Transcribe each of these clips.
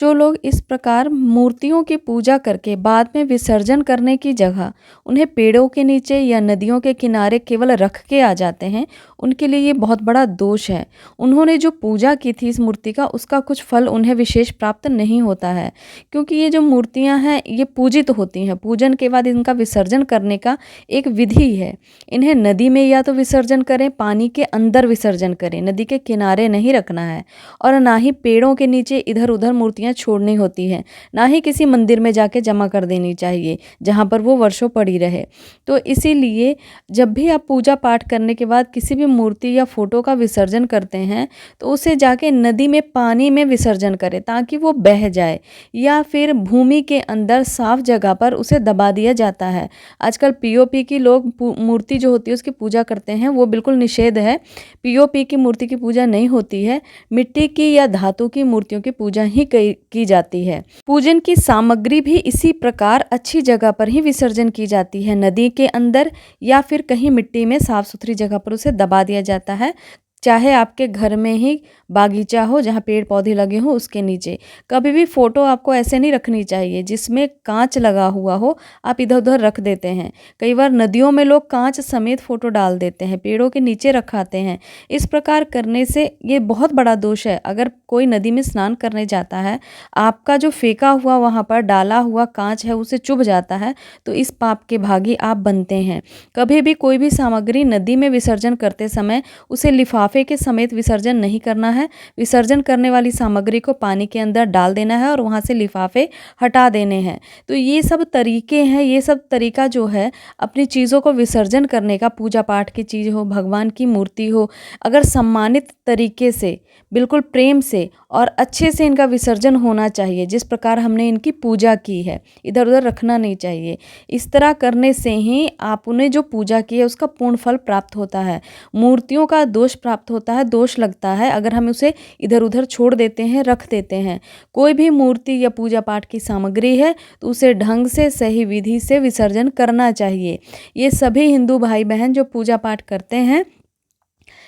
जो लोग इस प्रकार मूर्तियों की पूजा करके बाद में विसर्जन करने की जगह उन्हें पेड़ों के नीचे या नदियों के किनारे केवल रख के आ जाते हैं, उनके लिए ये बहुत बड़ा दोष है। उन्होंने जो पूजा की थी इस मूर्ति का, उसका कुछ फल उन्हें विशेष प्राप्त नहीं होता है, क्योंकि ये जो मूर्तियां हैं ये पूजित होती हैं। पूजन के बाद इनका विसर्जन करने का एक विधि है। इन्हें नदी में या तो विसर्जन करें, पानी के अंदर विसर्जन करें, नदी के किनारे नहीं रखना है। और ना ही पेड़ों के नीचे इधर उधर मूर्तियां छोड़नी होती हैं, ना ही किसी मंदिर में जाके जमा कर देनी चाहिए जहाँ पर वो वर्षों पड़ी रहे। तो इसीलिए जब भी आप पूजा पाठ करने के बाद किसी भी मूर्ति या फोटो का विसर्जन करते हैं तो उसे जाके नदी में, पानी में विसर्जन करें ताकि वो बह जाए, या फिर भूमि के अंदर साफ जगह पर उसे दबा दिया जाता है। आजकल पीओपी की लोग मूर्ति जो होती है उसकी पूजा करते हैं, वो बिल्कुल निषेध है। पीओपी की मूर्ति की पूजा नहीं होती है, मिट्टी की या धातु की मूर्तियों की पूजा ही की जाती है। पूजन की सामग्री भी इसी प्रकार अच्छी जगह पर ही विसर्जन की जाती है, नदी के अंदर या फिर कहीं मिट्टी में साफ सुथरी जगह पर उसे दबा दिया जाता है। चाहे आपके घर में ही बागीचा हो जहाँ पेड़ पौधे लगे हों उसके नीचे। कभी भी फ़ोटो आपको ऐसे नहीं रखनी चाहिए जिसमें कांच लगा हुआ हो, आप इधर उधर रख देते हैं। कई बार नदियों में लोग कांच समेत फ़ोटो डाल देते हैं, पेड़ों के नीचे रखाते हैं। इस प्रकार करने से ये बहुत बड़ा दोष है। अगर कोई नदी में स्नान करने जाता है, आपका जो फेंका हुआ वहाँ पर डाला हुआ कांच है उसे चुभ जाता है, तो इस पाप के भागी आप बनते हैं। कभी भी कोई भी सामग्री नदी में विसर्जन करते समय उसे लिफाफे के समेत विसर्जन नहीं करना है। विसर्जन करने वाली सामग्री को पानी के अंदर डाल देना है और वहाँ से लिफाफे हटा देने हैं। तो ये सब तरीके हैं, ये सब तरीका जो है अपनी चीज़ों को विसर्जन करने का, पूजा पाठ की चीज़ हो, भगवान की मूर्ति हो, अगर सम्मानित तरीके से, बिल्कुल प्रेम से और अच्छे से इनका विसर्जन होना चाहिए, जिस प्रकार हमने इनकी पूजा की है, इधर उधर रखना नहीं चाहिए। इस तरह करने से ही आपने जो पूजा की है उसका पूर्ण फल प्राप्त होता है। मूर्तियों का दोष प्राप्त होता है, दोष लगता है अगर हम उसे इधर उधर छोड़ देते हैं, रख देते हैं। कोई भी मूर्ति या पूजा पाठ की सामग्री है तो उसे ढंग से, सही विधि से विसर्जन करना चाहिए। ये सभी हिंदू भाई बहन जो पूजा पाठ करते हैं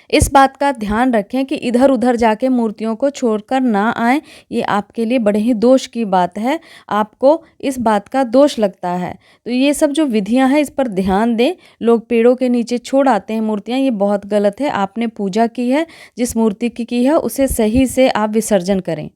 इस बात का ध्यान रखें कि इधर उधर जाके मूर्तियों को छोड़कर ना आएं। ये आपके लिए बड़े ही दोष की बात है, आपको इस बात का दोष लगता है। तो ये सब जो विधियां हैं इस पर ध्यान दें। लोग पेड़ों के नीचे छोड़ आते हैं मूर्तियां, ये बहुत गलत है। आपने पूजा की है, जिस मूर्ति की है उसे सही से आप विसर्जन करें।